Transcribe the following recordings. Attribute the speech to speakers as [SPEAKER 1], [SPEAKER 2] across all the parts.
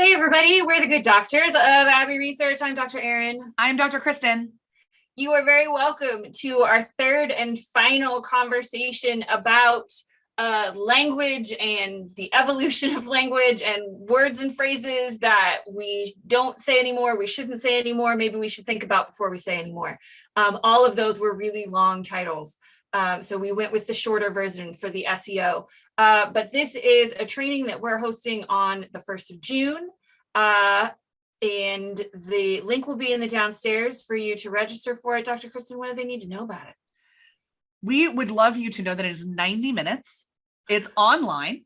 [SPEAKER 1] Hey everybody, we're the good doctors of Abbey Research. I'm Dr. Erin.
[SPEAKER 2] I'm Dr. Kristen.
[SPEAKER 1] You are very welcome to our third and final conversation about language and the evolution of language and words and phrases that we don't say anymore, we shouldn't say anymore, maybe we should think about before we say anymore. All of those were really long titles. So we went with the shorter version for the SEO. But this is a training that we're hosting on the 1st of June. And the link will be in the downstairs for you to register for it. Dr. Kristen, what do they need to know about it?
[SPEAKER 2] We would love you to know that it is 90 minutes. It's online.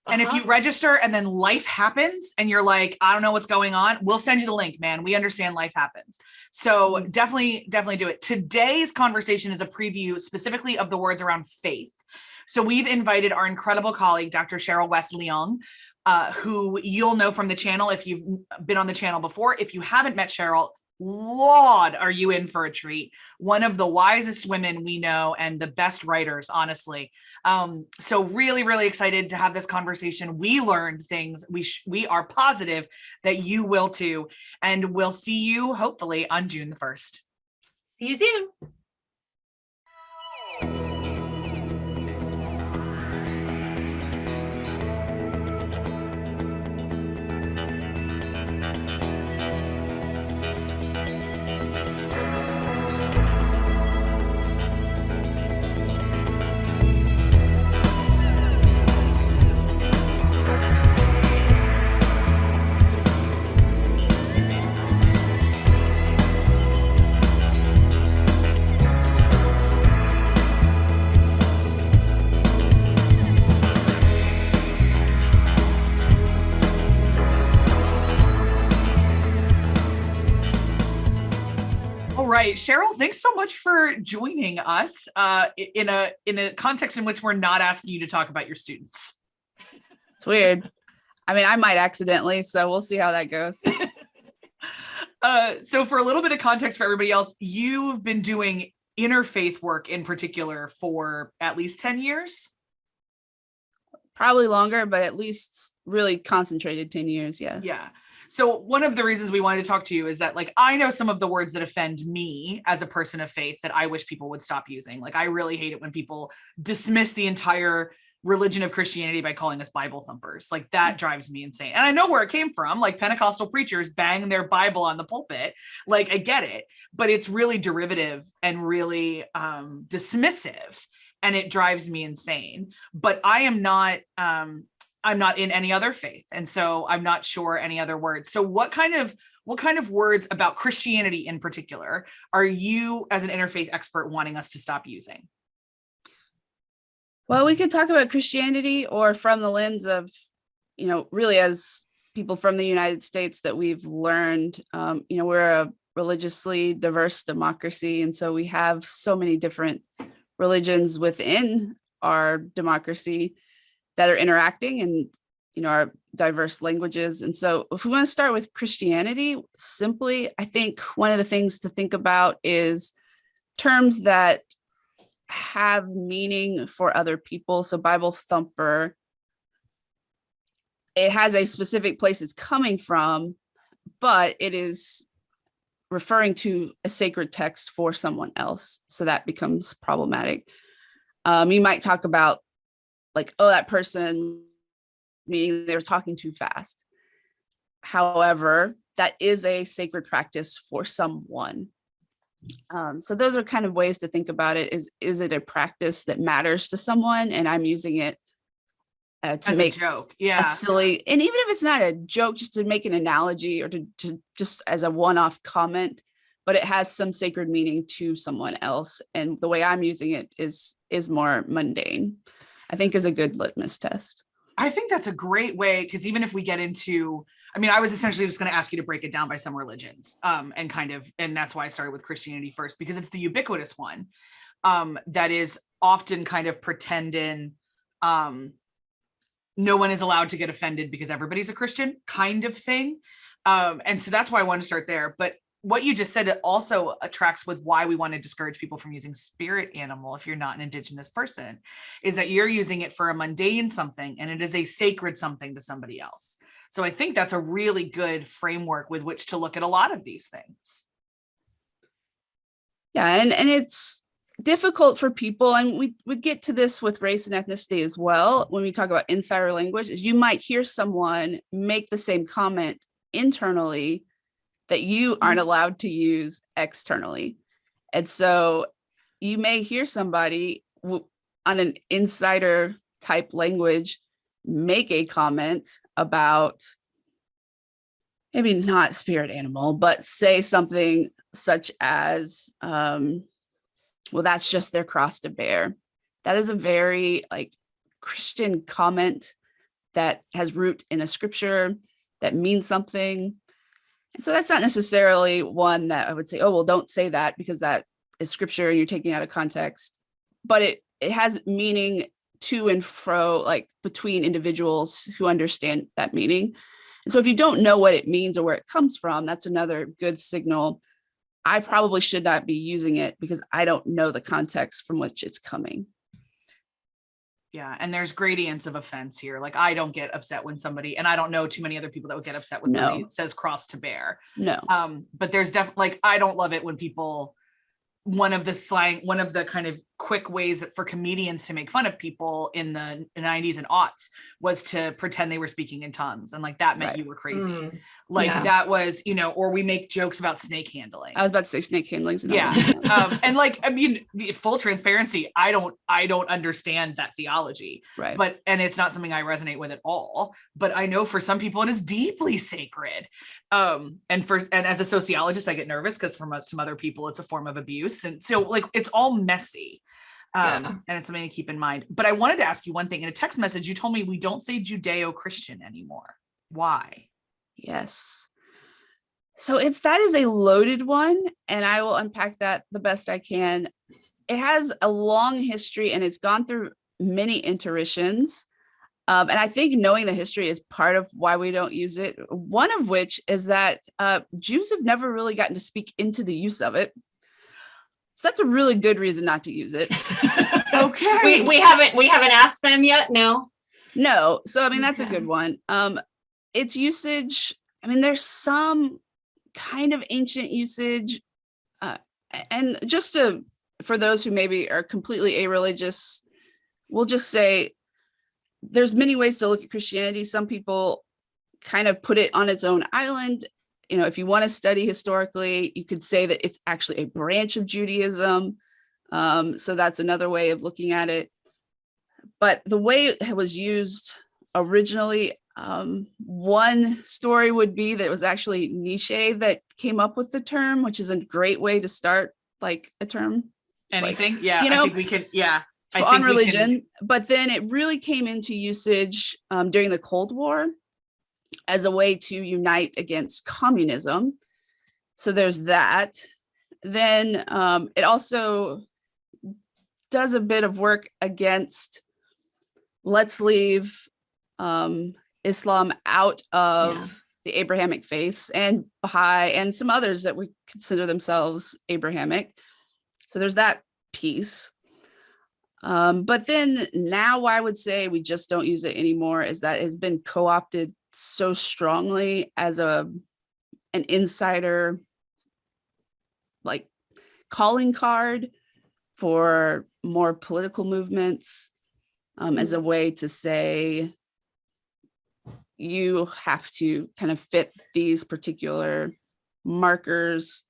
[SPEAKER 2] And if you register and then life happens and you're like, I don't know what's going on, we'll send you the link, man. We understand life happens. So definitely do it. Today's conversation is a preview specifically of the words around faith. So we've invited our incredible colleague, Dr. Sharyl West Loeung, who you'll know from the channel if you've been on the channel before. If you haven't met Sharyl, Lord, are you in for a treat? One of the wisest women we know and the best writers, honestly. So really excited to have this conversation. We learned things. We are positive that you will too. And we'll see you hopefully on June the 1st.
[SPEAKER 1] See you soon.
[SPEAKER 2] All right, Sharyl, thanks so much for joining us in a context in which we're not asking you to talk about your students.
[SPEAKER 3] It's weird. I mean, I might accidentally, so we'll see how that goes.
[SPEAKER 2] So for a little bit of context for everybody else, you've been doing interfaith work in particular for at least 10 years?
[SPEAKER 3] Probably longer, but at least really concentrated 10 years, yes.
[SPEAKER 2] Yeah. So one of the reasons we wanted to talk to you is that, like, I know some of the words that offend me as a person of faith that I wish people would stop using. Like, I really hate it when people dismiss the entire religion of Christianity by calling us Bible thumpers. Like, that drives me insane. And I know where it came from. Like, Pentecostal preachers bang their Bible on the pulpit. Like, I get it, but it's really derivative and really dismissive, and it drives me insane. But I'm not in any other faith. And so I'm not sure any other words. So what kind of words about Christianity in particular are you, as an interfaith expert, wanting us to stop using?
[SPEAKER 3] Well, we could talk about Christianity or from the lens of, really as people from the United States that we've learned, we're a religiously diverse democracy. And so we have so many different religions within our democracy that are interacting and, our diverse languages. And so if we want to start with Christianity, simply, I think one of the things to think about is terms that have meaning for other people. So Bible thumper, it has a specific place it's coming from, but it is referring to a sacred text for someone else. So that becomes problematic. You might talk about like, oh, that person, meaning they were talking too fast. However, that is a sacred practice for someone. So those are kind of ways to think about it. Is it a practice that matters to someone? And I'm using it to
[SPEAKER 2] as
[SPEAKER 3] make
[SPEAKER 2] a joke, yeah,
[SPEAKER 3] a silly, and even if it's not a joke, just to make an analogy or to just as a one-off comment, but it has some sacred meaning to someone else. And the way I'm using it is more mundane, I think, is a good litmus test.
[SPEAKER 2] I think that's a great way, because even if we get into, I was essentially just going to ask you to break it down by some religions, and that's why I started with Christianity first, because it's the ubiquitous one that is often kind of pretending no one is allowed to get offended because everybody's a Christian kind of thing. And so that's why I wanted to start there. But what you just said, it also attracts with why we want to discourage people from using spirit animal if you're not an Indigenous person, is that you're using it for a mundane something and it is a sacred something to somebody else. So I think that's a really good framework with which to look at a lot of these things.
[SPEAKER 3] Yeah, and it's difficult for people, and we get to this with race and ethnicity as well when we talk about insider language, is you might hear someone make the same comment internally that you aren't allowed to use externally. And so you may hear somebody on an insider type language make a comment about maybe not spirit animal, but say something such as, well, that's just their cross to bear. That is a very like Christian comment that has root in a scripture that means something. And so that's not necessarily one that I would say, oh, well, don't say that because that is scripture and you're taking out of context. But it has meaning to and fro, like between individuals who understand that meaning. And so if you don't know what it means or where it comes from, that's another good signal. I probably should not be using it because I don't know the context from which it's coming.
[SPEAKER 2] Yeah. And there's gradients of offense here. Like I don't get upset when somebody, and I don't know too many other people that would get upset when somebody says cross to bear.
[SPEAKER 3] No.
[SPEAKER 2] But there's definitely like, I don't love it when people, one of the kind of quick ways for comedians to make fun of people in the 90s and aughts was to pretend they were speaking in tongues. And like, that meant you were crazy. That was, or we make jokes about snake handling.
[SPEAKER 3] I was about to say snake handling.
[SPEAKER 2] And like, I mean, full transparency, I don't understand that theology,
[SPEAKER 3] right?
[SPEAKER 2] And it's not something I resonate with at all, but I know for some people it is deeply sacred. And as a sociologist, I get nervous because for some other people, it's a form of abuse. And so like, it's all messy. And it's something to keep in mind. But I wanted to ask you one thing. In a text message, you told me we don't say Judeo-Christian anymore. Why?
[SPEAKER 3] Yes. So that is a loaded one, and I will unpack that the best I can. It has a long history and it's gone through many iterations. And I think knowing the history is part of why we don't use it. One of which is that Jews have never really gotten to speak into the use of it. So that's a really good reason not to use it.
[SPEAKER 2] Okay.
[SPEAKER 1] We haven't asked them yet. No.
[SPEAKER 3] So I mean, that's a good one. Its usage, I mean, there's some kind of ancient usage. And just for those who maybe are completely irreligious, we'll just say there's many ways to look at Christianity. Some people kind of put it on its own island. If you want to study historically, you could say that it's actually a branch of Judaism. So that's another way of looking at it. But the way it was used originally, one story would be that it was actually Nietzsche that came up with the term, which is a great way to start like a term.
[SPEAKER 2] Anything. I think we can. Yeah.
[SPEAKER 3] On religion. But then it really came into usage during the Cold War as a way to unite against communism. So there's that. Then it also does a bit of work against let's leave Islam out of the Abrahamic faiths and Baha'i and some others that we consider themselves Abrahamic. So there's that piece. But then now I would say we just don't use it anymore, is that it's been co-opted so strongly as an insider like calling card for more political movements, as a way to say you have to kind of fit these particular markers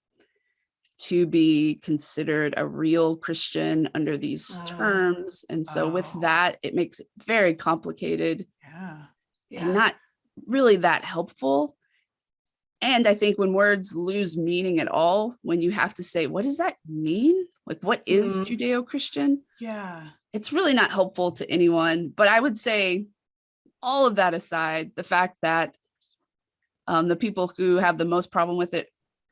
[SPEAKER 3] to be considered a real Christian under these terms. And so with that, it makes it very complicated and not really that helpful. And I think when words lose meaning at all, when you have to say, what does that mean? Like, what is Judeo-Christian?
[SPEAKER 2] Yeah.
[SPEAKER 3] It's really not helpful to anyone. But I would say, all of that aside, the fact that the people who have the most problem with it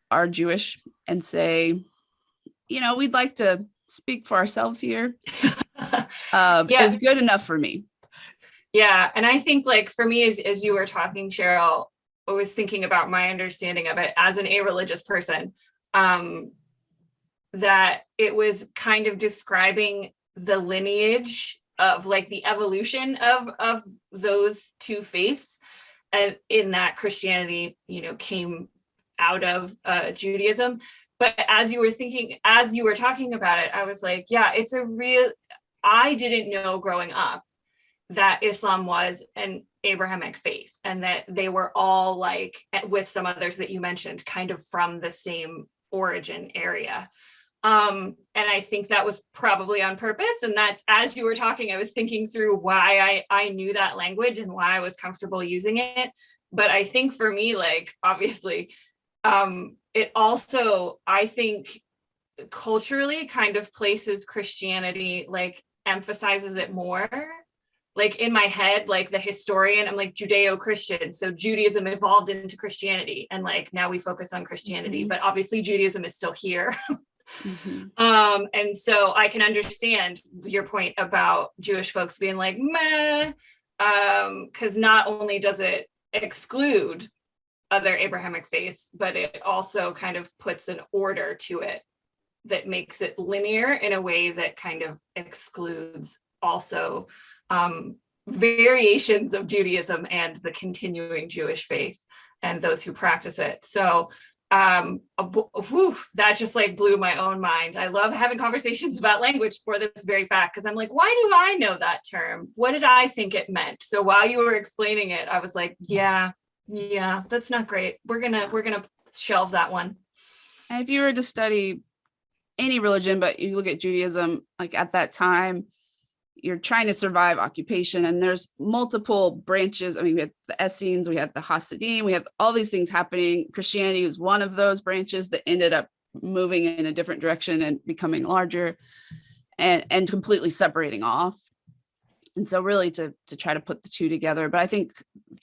[SPEAKER 3] are Jewish and say, we'd like to speak for ourselves here, is good enough for me.
[SPEAKER 1] Yeah. And I think like for me, as you were talking, Sharyl, I was thinking about my understanding of it as an a-religious person, that it was kind of describing the lineage of like the evolution of those two faiths. in that Christianity, came out of Judaism. But as you were talking about it, I was like, yeah, I didn't know growing up that Islam was an Abrahamic faith, and that they were all, like, with some others that you mentioned, kind of from the same origin area. And I think that was probably on purpose. And that's, as you were talking, I was thinking through why I knew that language and why I was comfortable using it. But I think for me, like, obviously, it also, I think, culturally kind of places Christianity, like, emphasizes it more. Like, in my head, like, the historian, I'm like, Judeo-Christian, so Judaism evolved into Christianity, and, like, now we focus on Christianity, but obviously Judaism is still here. And so I can understand your point about Jewish folks being like, meh, because not only does it exclude other Abrahamic faiths, but it also kind of puts an order to it that makes it linear in a way that kind of excludes also variations of Judaism and the continuing Jewish faith and those who practice it. So that just, like, blew my own mind. I love having conversations about language for this very fact, because I'm like, why do I know that term? What did I think it meant? So while you were explaining it, I was like, yeah, that's not great. We're gonna shelve that one.
[SPEAKER 3] And if you were to study any religion, but you look at Judaism, like, at that time, you're trying to survive occupation, and there's multiple branches. I mean, we had the Essenes, we had the Hasidim, we have all these things happening. Christianity was one of those branches that ended up moving in a different direction and becoming larger and completely separating off. And so really to try to put the two together. But I think,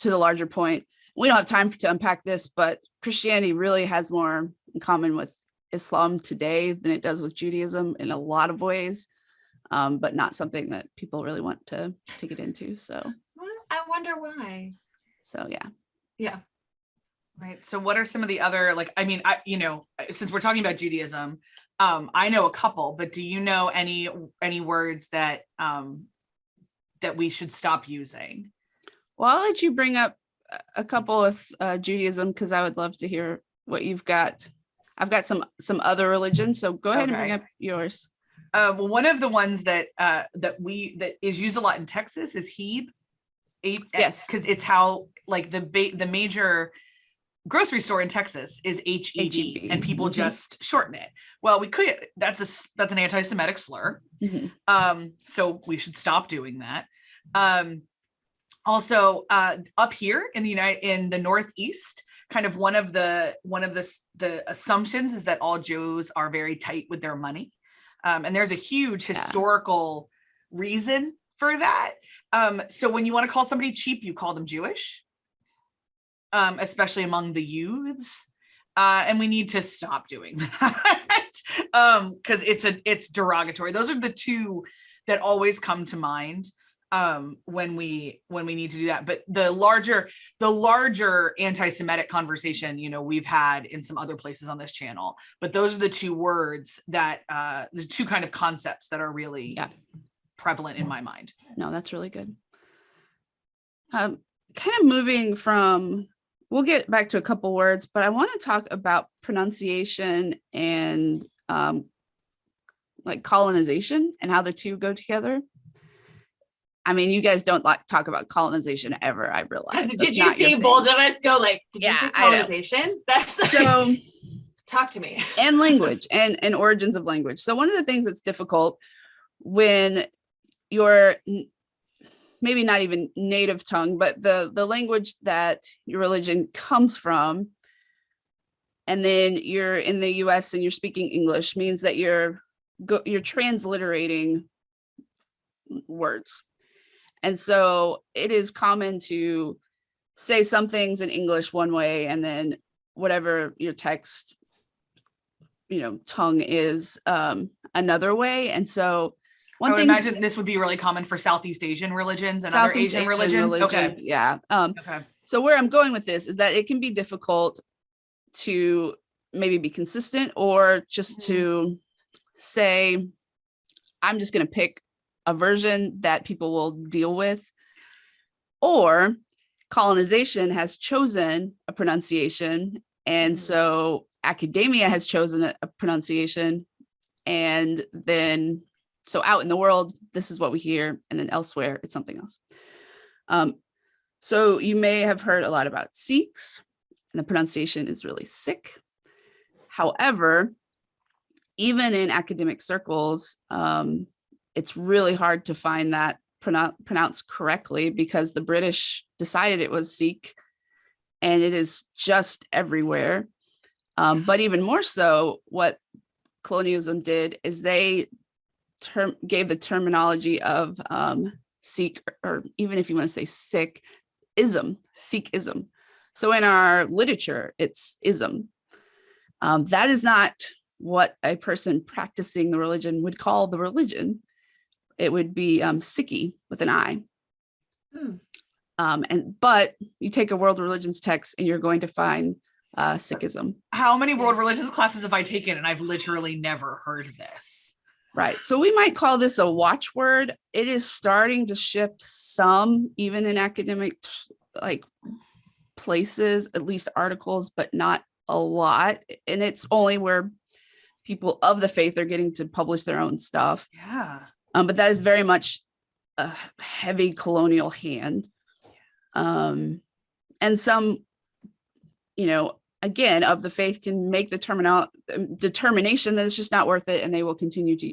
[SPEAKER 3] to the larger point, we don't have time to unpack this, but Christianity really has more in common with Islam today than it does with Judaism in a lot of ways. But not something that people really want to get into. So
[SPEAKER 1] I wonder why.
[SPEAKER 3] So
[SPEAKER 1] yeah.
[SPEAKER 2] Right. So what are some of the other, like, I mean, since we're talking about Judaism, I know a couple, but do you know any words that that we should stop using?
[SPEAKER 3] Well, I'll let you bring up a couple with Judaism, because I would love to hear what you've got. I've got some other religions, so go ahead and bring up yours.
[SPEAKER 2] Well, one of the ones that is used a lot in Texas is Heb.
[SPEAKER 3] Yes,
[SPEAKER 2] because it's how, like, the major grocery store in Texas is HEB, and people just shorten it. Well, we could. That's an anti-Semitic slur. So we should stop doing that. Also, up here in the Northeast, kind of one of the assumptions is that all Jews are very tight with their money. And there's a huge historical reason for that. So when you want to call somebody cheap, you call them Jewish, especially among the youths. And we need to stop doing that, because it's derogatory. Those are the two that always come to mind when we need to do that. But the larger anti-Semitic conversation, we've had in some other places on this channel, but those are the two words that the two kind of concepts that are really prevalent in my mind.
[SPEAKER 3] No, that's really good. Kind of moving from, we'll get back to a couple words, but I want to talk about pronunciation and like colonization and how the two go together. I mean, you guys don't like talk about colonization ever, I realize.
[SPEAKER 1] Did you see both of us go like, did you say colonization? That's like,
[SPEAKER 3] so
[SPEAKER 1] talk to me.
[SPEAKER 3] And language and origins of language. So one of the things that's difficult when you're maybe not even native tongue, but the language that your religion comes from, and then you're in the US and you're speaking English, means that you're transliterating words. And so it is common to say some things in English one way, and then whatever your text, tongue is another way. And so
[SPEAKER 2] I would imagine this would be really common for Southeast Asian religions and other Asian religions. Okay.
[SPEAKER 3] Yeah.
[SPEAKER 2] Okay.
[SPEAKER 3] So where I'm going with this is that it can be difficult to maybe be consistent, or just to say, I'm just going to pick a version that people will deal with, or colonization has chosen a pronunciation. And so academia has chosen a pronunciation. And then, so out in the world, this is what we hear. And then elsewhere, it's something else. So you may have heard a lot about Sikhs, and the pronunciation is really sick. However, even in academic circles, it's really hard to find that pronounced correctly because the British decided it was Sikh, and it is just everywhere. But even more so, what colonialism did is they gave the terminology of Sikh, or even if you want to say Sikhism, Sikhism. So in our literature, it's ism. That is not what a person practicing the religion would call the religion. It would be Sikhi with an I. But you take a world religions text and you're going to find Sikhism.
[SPEAKER 2] How many world religions classes have I taken? And I've literally never heard of this.
[SPEAKER 3] Right. So we might call this a watchword. It is starting to shift some, even in academic like places, at least articles, but not a lot. And it's only where people of the faith are getting to publish their own stuff.
[SPEAKER 2] Yeah.
[SPEAKER 3] But that is very much a heavy colonial hand. And some, again, of the faith can make the determination that it's just not worth it, and they will continue to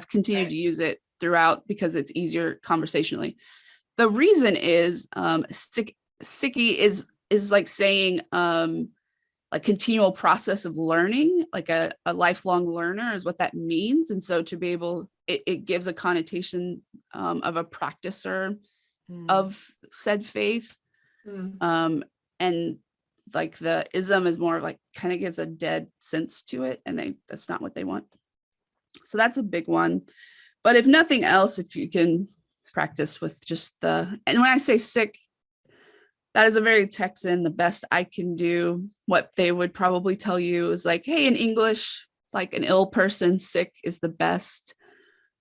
[SPEAKER 3] continued to use it throughout because it's easier conversationally. The reason is Sikhi is like saying a continual process of learning, like a lifelong learner is what that means. And so to be able, it gives a connotation of a practicer of said faith. And like the ism is more like kind of gives a dead sense to it, and that's not what they want. So that's a big one. But if nothing else, if you can practice with just and when I say Sikh, that is a very Texan, the best I can do. What they would probably tell you is like, hey, in English, like an ill person, sick is the best.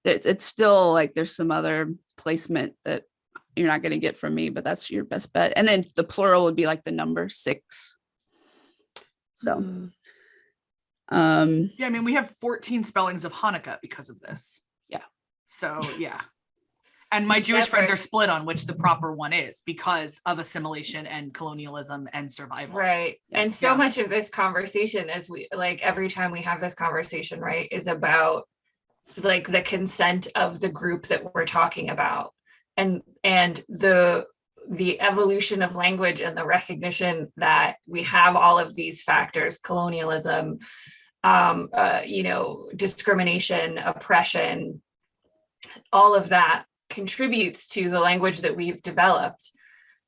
[SPEAKER 3] It's still like there's some other placement that you're not going to get from me, but that's your best bet. And then the plural would be like the number 6. So,
[SPEAKER 2] yeah, I mean, we have 14 spellings of Hanukkah because of this.
[SPEAKER 3] Yeah.
[SPEAKER 2] So, yeah. And my Jewish friends are split on which the proper one is because of assimilation and colonialism and survival.
[SPEAKER 1] Right.
[SPEAKER 3] Yeah.
[SPEAKER 1] And so much of this conversation, as we like every time we have this conversation, right, is about like the consent of the group that we're talking about, and the evolution of language and the recognition that we have all of these factors: colonialism, discrimination, oppression, all of that contributes to the language that we've developed.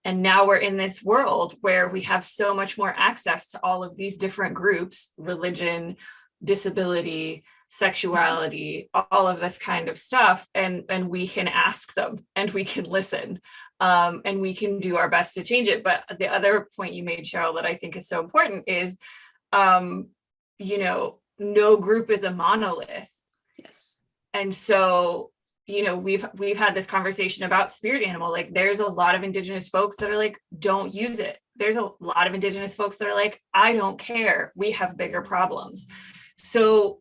[SPEAKER 1] And now we're in this world where we have so much more access to all of these different groups: religion, disability, sexuality, all of this kind of stuff. And we can ask them and we can listen, and we can do our best to change it. But the other point you made, Sharyl, that I think is so important is, no group is a monolith.
[SPEAKER 3] Yes.
[SPEAKER 1] And so, we've had this conversation about spirit animal. Like, there's a lot of Indigenous folks that are like, don't use it. There's a lot of Indigenous folks that are like, I don't care. We have bigger problems. So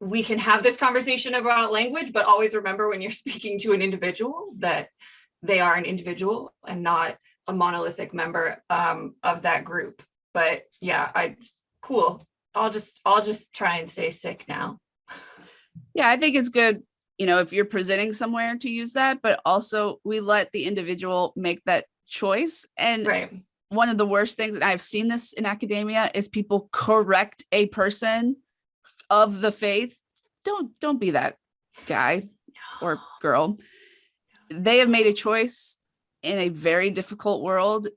[SPEAKER 1] we can have this conversation about language, but always remember when you're speaking to an individual that they are an individual and not a monolithic member of that group. But yeah, cool. I'll just try and say sick now.
[SPEAKER 3] Yeah, I think it's good, if you're presenting somewhere to use that, but also we let the individual make that choice. And
[SPEAKER 1] right.
[SPEAKER 3] One of the worst things, and I've seen this in academia, is people correct a person of the faith. Don't be that guy or girl. They have made a choice in a very difficult world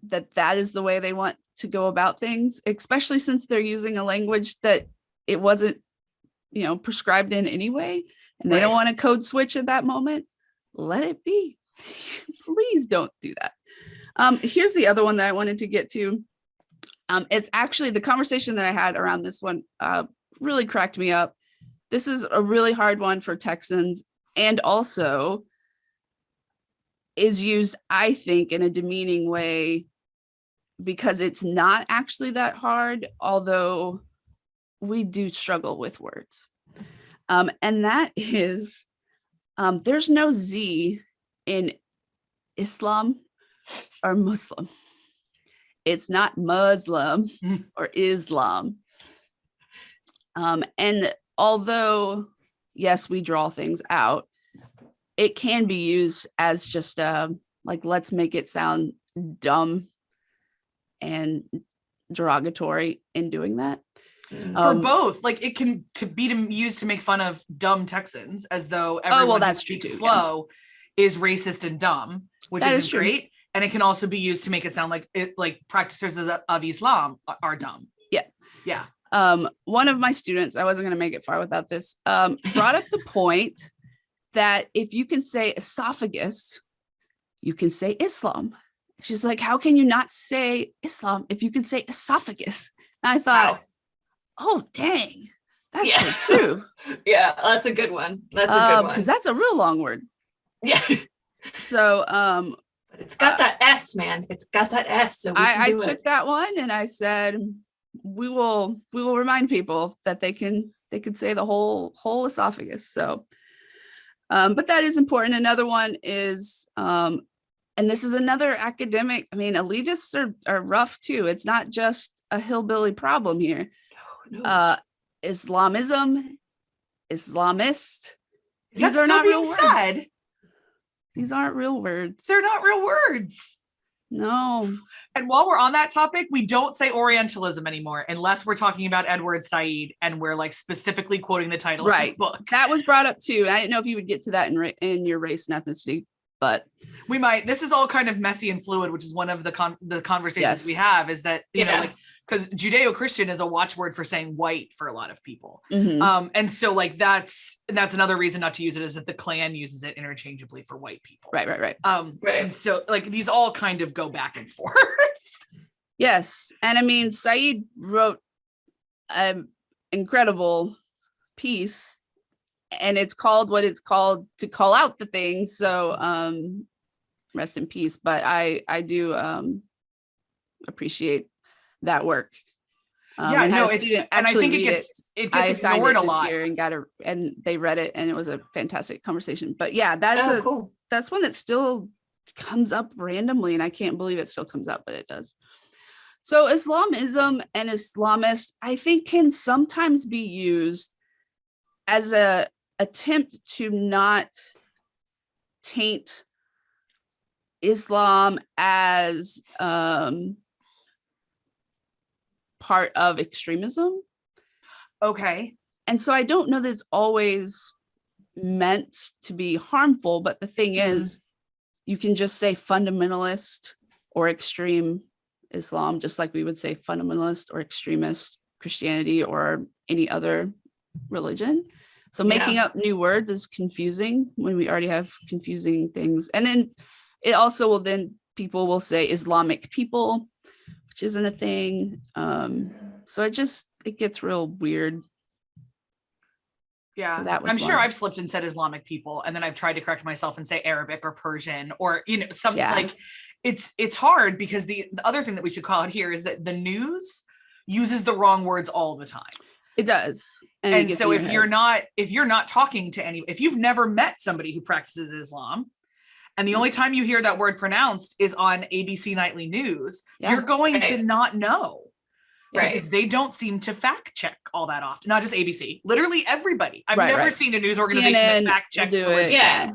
[SPEAKER 3] that is the way they want to go about things, especially since they're using a language that it wasn't, prescribed in anyway, and they don't want to code switch at that moment. Let it be. Please don't do that. Here's the other one that I wanted to get to. It's actually the conversation that I had around this one really cracked me up. This is a really hard one for Texans, and also is used, I think, in a demeaning way because it's not actually that hard, although we do struggle with words. And that is, there's no Z in Islam or Muslim. It's not Muslim or Islam. And although, yes, we draw things out, it can be used as just like, let's make it sound dumb and derogatory in doing that.
[SPEAKER 2] For both, like it can be used to make fun of dumb Texans, as though everyone
[SPEAKER 3] that's
[SPEAKER 2] who speaks
[SPEAKER 3] true too,
[SPEAKER 2] slow is racist and dumb, which
[SPEAKER 3] That
[SPEAKER 2] isn't
[SPEAKER 3] is true.
[SPEAKER 2] great. And it can also be used to make it sound like practitioners of Islam are dumb.
[SPEAKER 3] Yeah.
[SPEAKER 2] Yeah.
[SPEAKER 3] One of my students, I wasn't going to make it far without this, brought up the point that if you can say esophagus, you can say Islam. She's like, how can you not say Islam if you can say esophagus? And I thought, oh, dang, that's so true.
[SPEAKER 1] Yeah, that's a good one. That's a good one.
[SPEAKER 3] Because that's a real long word.
[SPEAKER 1] Yeah.
[SPEAKER 3] So,
[SPEAKER 1] but it's got that S, man. It's got that S. So
[SPEAKER 3] I took that one and I said, we will remind people that they can say the whole esophagus. So, but that is important. Another one is, and this is another academic, I mean, elitists are rough too. It's not just a hillbilly problem here.
[SPEAKER 2] No.
[SPEAKER 3] Islamism, Islamist.
[SPEAKER 2] These are not real words.
[SPEAKER 3] These aren't real words.
[SPEAKER 2] They're not real words.
[SPEAKER 3] No.
[SPEAKER 2] And while we're on that topic, we don't say Orientalism anymore, unless we're talking about Edward Said and we're like specifically quoting the title of the book.
[SPEAKER 3] That was brought up too. I didn't know if you would get to that in your race and ethnicity, but
[SPEAKER 2] we might. This is all kind of messy and fluid, which is one of the conversations we have, is that, you know, like, because Judeo-Christian is a watchword for saying white for a lot of people.
[SPEAKER 3] Mm-hmm.
[SPEAKER 2] And so like that's another reason not to use it, is that the Klan uses it interchangeably for white people.
[SPEAKER 3] Right.
[SPEAKER 2] And so like these all kind of go back and forth.
[SPEAKER 3] Yes. And I mean, Said wrote an incredible piece, and it's called what it's called, to call out the things. So rest in peace. But I do appreciate that work.
[SPEAKER 2] And I think it gets ignored a lot.
[SPEAKER 3] And they read it, and it was a fantastic conversation. But yeah, that's
[SPEAKER 1] cool.
[SPEAKER 3] That's one that still comes up randomly, and I can't believe it still comes up, but it does. So Islamism and Islamist, I think, can sometimes be used as a attempt to not taint Islam as part of extremism.
[SPEAKER 2] Okay.
[SPEAKER 3] And so I don't know that it's always meant to be harmful, but the thing is, you can just say fundamentalist or extreme Islam, just like we would say fundamentalist or extremist Christianity or any other religion. So making up new words is confusing when we already have confusing things. And then it also will, then people will say Islamic people, which isn't a thing. So it gets real weird.
[SPEAKER 2] Yeah, so I'm sure I've slipped and said Islamic people, and then I've tried to correct myself and say Arabic or Persian, or, you know, something like it's hard, because the other thing that we should call out here is that the news uses the wrong words all the time.
[SPEAKER 3] It does.
[SPEAKER 2] And so if you're not talking to if you've never met somebody who practices Islam, and the only time you hear that word pronounced is on ABC Nightly News, you're going to not know.
[SPEAKER 1] Right.
[SPEAKER 2] Because they don't seem to fact check all that often. Not just ABC, literally everybody. I've never seen a news organization that fact checks the word.
[SPEAKER 1] Yeah.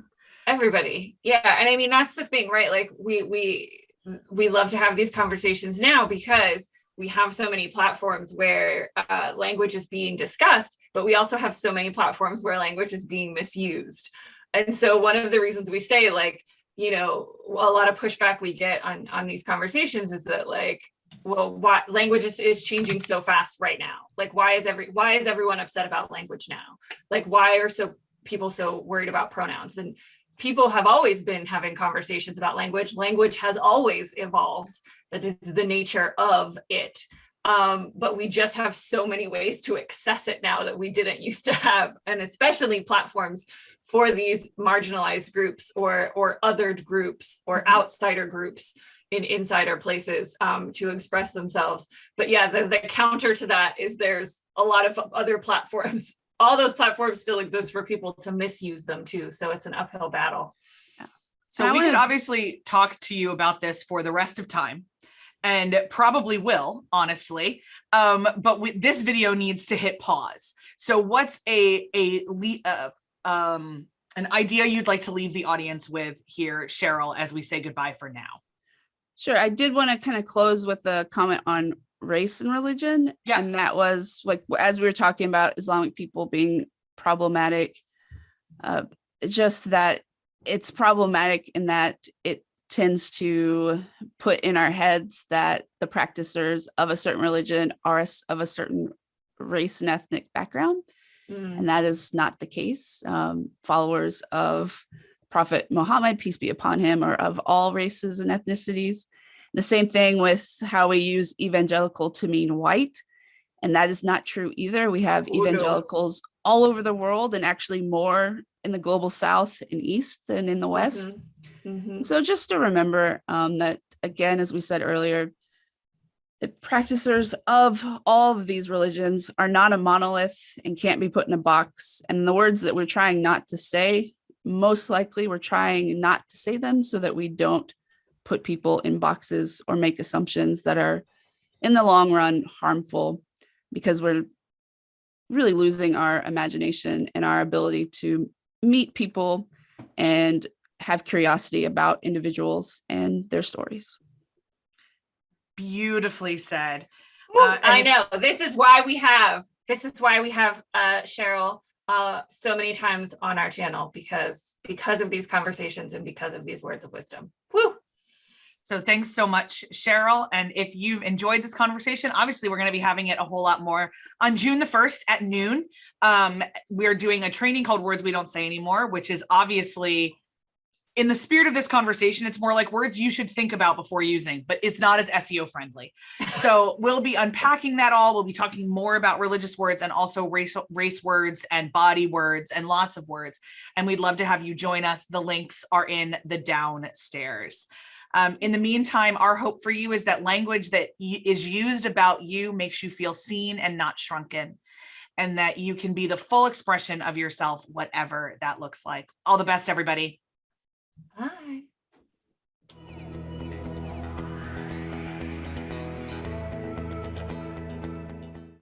[SPEAKER 1] Everybody. Yeah. And I mean, that's the thing, right? Like we love to have these conversations now because we have so many platforms where language is being discussed, but we also have so many platforms where language is being misused. And so one of the reasons we say, like, you know, a lot of pushback we get on these conversations is that, like, well, why language is changing so fast right now? Like, why is everyone upset about language now? Like, why are people so worried about pronouns? And people have always been having conversations about language. Language has always evolved. That is the nature of it. But we just have so many ways to access it now that we didn't used to have, and especially platforms for these marginalized groups or othered groups or outsider groups in insider places to express themselves. But yeah, the counter to that is there's a lot of other platforms. All those platforms still exist for people to misuse them too. So it's an uphill battle.
[SPEAKER 2] So we could obviously talk to you about this for the rest of time, and probably will, honestly. But this video needs to hit pause. So what's an idea you'd like to leave the audience with here, Sharyl, as we say goodbye for now?
[SPEAKER 3] Sure. I did want to kind of close with a comment on race and religion.
[SPEAKER 2] Yeah.
[SPEAKER 3] And that was like, as we were talking about Islamic people being problematic, just that it's problematic in that it tends to put in our heads that the practitioners of a certain religion are of a certain race and ethnic background. And that is not the case. Followers of Prophet Muhammad, peace be upon him, are of all races and ethnicities. The same thing with how we use evangelical to mean white. And that is not true either. We have evangelicals all over the world, and actually more in the global South and East than in the West. So just to remember that, again, as we said earlier, the practitioners of all of these religions are not a monolith and can't be put in a box. And the words that we're trying not to say, most likely we're trying not to say them so that we don't put people in boxes or make assumptions that are in the long run harmful, because we're really losing our imagination and our ability to meet people and have curiosity about individuals and their stories.
[SPEAKER 2] Beautifully said.
[SPEAKER 1] I know. This is why we have Sharyl so many times on our channel, because of these conversations and because of these words of wisdom. Woo!
[SPEAKER 2] So thanks so much, Sharyl. And if you've enjoyed this conversation, obviously we're going to be having it a whole lot more on June the 1st at noon. We're doing a training called Words We Don't Say Anymore, which is obviously, in the spirit of this conversation, it's more like words you should think about before using, but it's not as SEO friendly. So we'll be unpacking that all. We'll be talking more about religious words and also race words and body words and lots of words. And we'd love to have you join us. The links are in the downstairs. In the meantime, our hope for you is that language that is used about you makes you feel seen and not shrunken, and that you can be the full expression of yourself, whatever that looks like. All the best, everybody.
[SPEAKER 1] Bye.